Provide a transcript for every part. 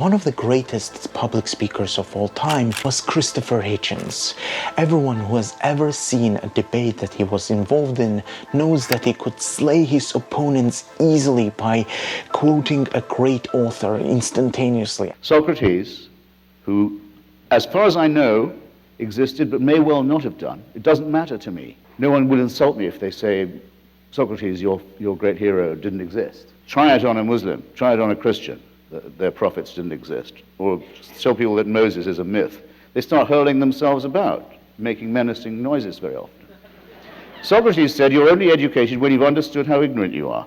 One of the greatest public speakers of all time was Christopher Hitchens. Everyone who has ever seen a debate that he was involved in knows that he could slay his opponents easily by quoting a great author instantaneously. Socrates, who, as far as I know, existed but may well not have done, it doesn't matter to me. No one will insult me if they say, Socrates, your great hero, didn't exist. Try it on a Muslim, try it on a Christian. Their prophets didn't exist, or tell people that Moses is a myth. They start hurling themselves about, making menacing noises very often. Socrates said, you're only educated when you've understood how ignorant you are.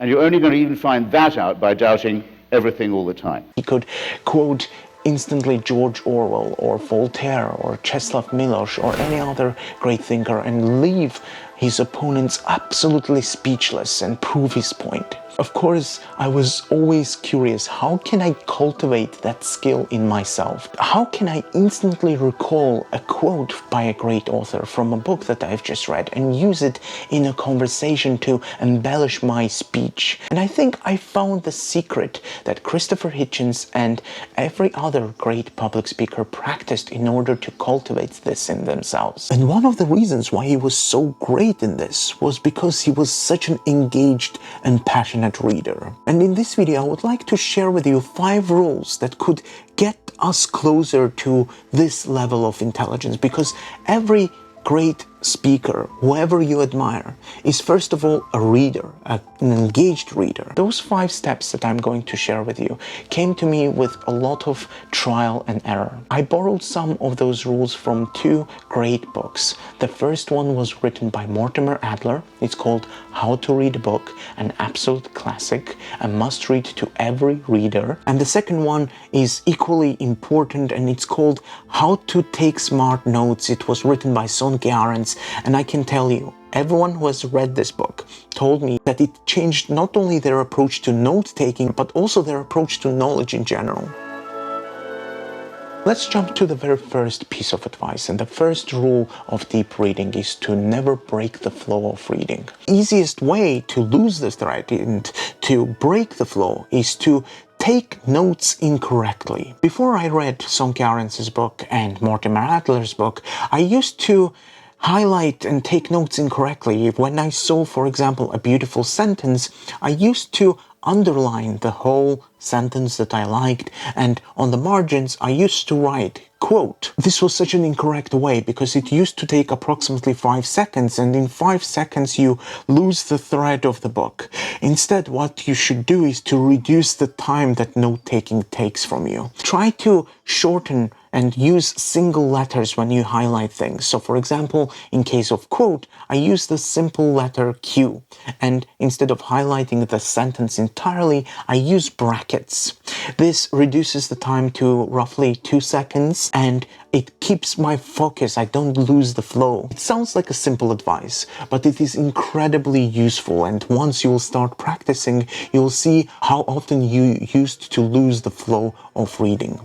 And you're only going to even find that out by doubting everything all the time. He could quote instantly George Orwell or Voltaire or Czeslaw Milosz or any other great thinker and leave his opponents absolutely speechless and prove his point. Of course, I was always curious, how can I cultivate that skill in myself? How can I instantly recall a quote by a great author from a book that I've just read and use it in a conversation to embellish my speech? And I think I found the secret that Christopher Hitchens and every other great public speaker practiced in order to cultivate this in themselves. And one of the reasons why he was so great in this was because he was such an engaged and passionate reader. And in this video, I would like to share with you 5 rules that could get us closer to this level of intelligence, because every great speaker, whoever you admire, is first of all a reader, an engaged reader. Those 5 steps that I'm going to share with you came to me with a lot of trial and error. I borrowed some of those rules from 2 great books. The first one was written by Mortimer Adler. It's called How to Read a Book, an absolute classic, a must-read to every reader. And the second one is equally important, and it's called How to Take Smart Notes. It was written by Sonke Arens. And I can tell you, everyone who has read this book told me that it changed not only their approach to note-taking, but also their approach to knowledge in general. Let's jump to the very first piece of advice, and the first rule of deep reading is to never break the flow of reading. Easiest way to lose the thread and to break the flow is to take notes incorrectly. Before I read Sonke Arens' book and Mortimer Adler's book, I used to highlight and take notes incorrectly. When I saw, for example, a beautiful sentence, I used to underline the whole sentence that I liked, and on the margins I used to write, quote. This was such an incorrect way because it used to take approximately 5 seconds, and in 5 seconds you lose the thread of the book. Instead, what you should do is to reduce the time that note-taking takes from you. Try to shorten and use single letters when you highlight things. So for example, in case of quote, I use the simple letter Q, and instead of highlighting the sentence entirely, I use brackets. This reduces the time to roughly 2 seconds, and it keeps my focus. I don't lose the flow. It sounds like a simple advice, but it is incredibly useful, and once you will start practicing, you'll see how often you used to lose the flow of reading.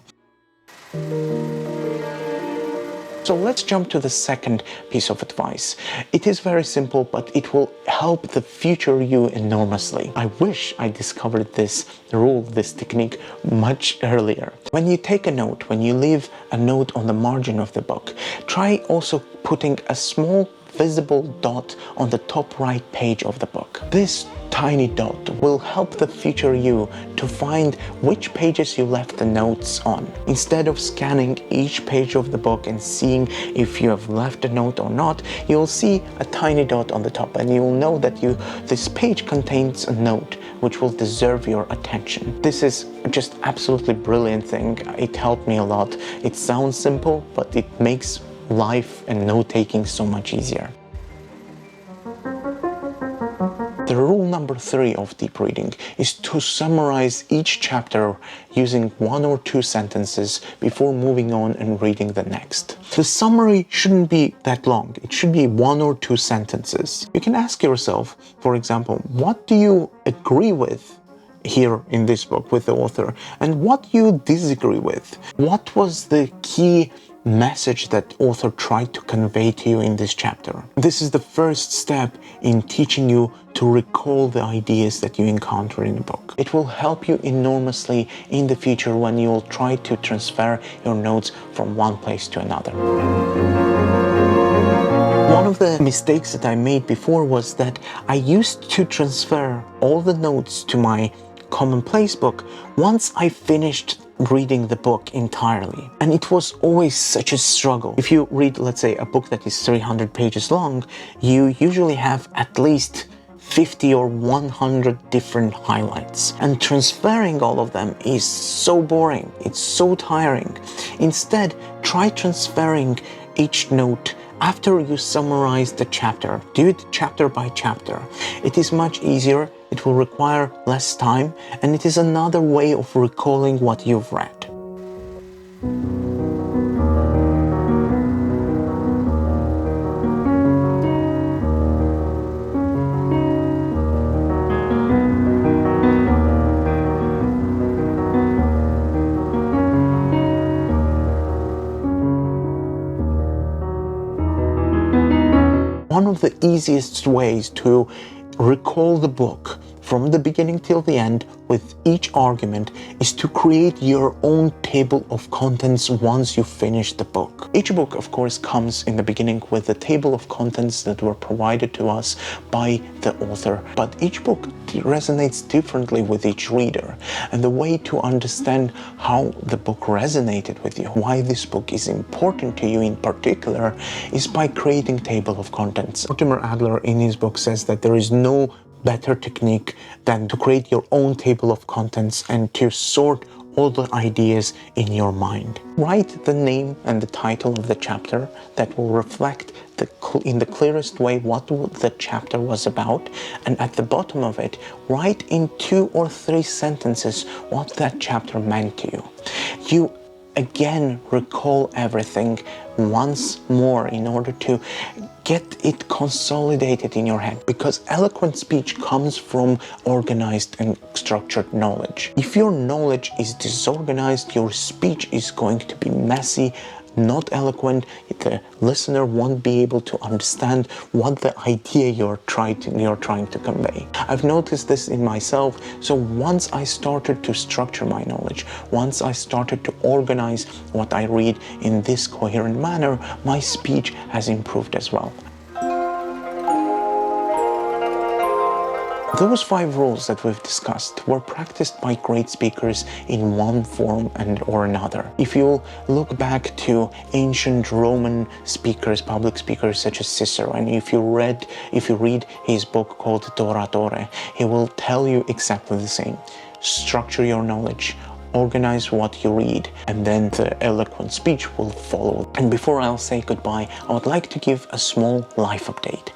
So let's jump to the second piece of advice. It is very simple, but it will help the future you enormously. I wish I discovered this rule, this technique, much earlier. When you take a note, when you leave a note on the margin of the book, try also putting a small visible dot on the top right page of the book. This tiny dot will help the future you to find which pages you left the notes on. Instead of scanning each page of the book and seeing if you have left a note or not, you'll see a tiny dot on the top, and you'll know that this page contains a note which will deserve your attention. This is just absolutely brilliant thing. It helped me a lot. It sounds simple, but it makes life and note-taking so much easier. The rule number 3 of deep reading is to summarize each chapter using 1 or 2 sentences before moving on and reading the next. The summary shouldn't be that long. It should be 1 or 2 sentences. You can ask yourself, for example, what do you agree with here in this book with the author, and what you disagree with? What was the key message that author tried to convey to you in this chapter. This is the first step in teaching you to recall the ideas that you encounter in the book. It will help you enormously in the future when you will try to transfer your notes from one place to another. One of the mistakes that I made before was that I used to transfer all the notes to my commonplace book once I finished reading the book entirely. And it was always such a struggle. If you read, let's say, a book that is 300 pages long, you usually have at least 50 or 100 different highlights. And transferring all of them is so boring. It's so tiring. Instead, try transferring each note after you summarize the chapter. Do it chapter by chapter. It is much easier, it will require less time, and it is another way of recalling what you've read. One of the easiest ways to recall the book from the beginning till the end with each argument is to create your own table of contents once you finish the book. Each book, of course, comes in the beginning with a table of contents that were provided to us by the author, but each book resonates differently with each reader. And the way to understand how the book resonated with you, why this book is important to you in particular, is by creating table of contents. Mortimer Adler in his book says that there is no better technique than to create your own table of contents and to sort all the ideas in your mind. Write the name and the title of the chapter that will reflect in the clearest way what the chapter was about, and at the bottom of it, write in 2 or 3 sentences what that chapter meant to you. You again recall everything once more in order to get it consolidated in your head, because eloquent speech comes from organized and structured knowledge. If your knowledge is disorganized, your speech is going to be messy, not eloquent. The listener won't be able to understand what the idea you're trying to convey. I've noticed this in myself, so once I started to structure my knowledge, once I started to organize what I read in this coherent manner, my speech has improved as well. Those 5 rules that we've discussed were practiced by great speakers in one form or another. If you look back to ancient Roman speakers, public speakers such as Cicero, and if you read his book called De Oratore, he will tell you exactly the same. Structure your knowledge, organize what you read, and then the eloquent speech will follow. And before I'll say goodbye, I would like to give a small life update.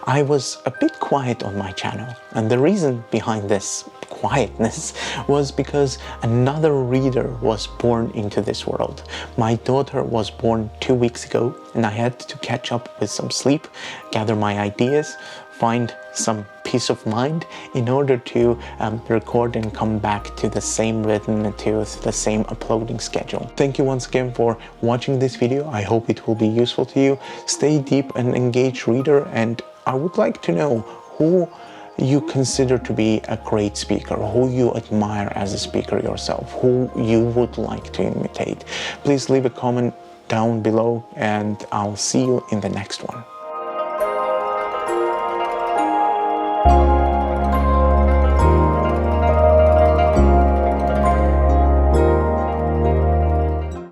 I was a bit quiet on my channel, and the reason behind this quietness was because another reader was born into this world. My daughter was born 2 weeks ago, and I had to catch up with some sleep, gather my ideas, find some peace of mind in order to record and come back to the same rhythm, to the same uploading schedule. Thank you once again for watching this video. I hope it will be useful to you. Stay deep and engaged reader, and I would like to know who you consider to be a great speaker, who you admire as a speaker yourself, who you would like to imitate. Please leave a comment down below, and I'll see you in the next one.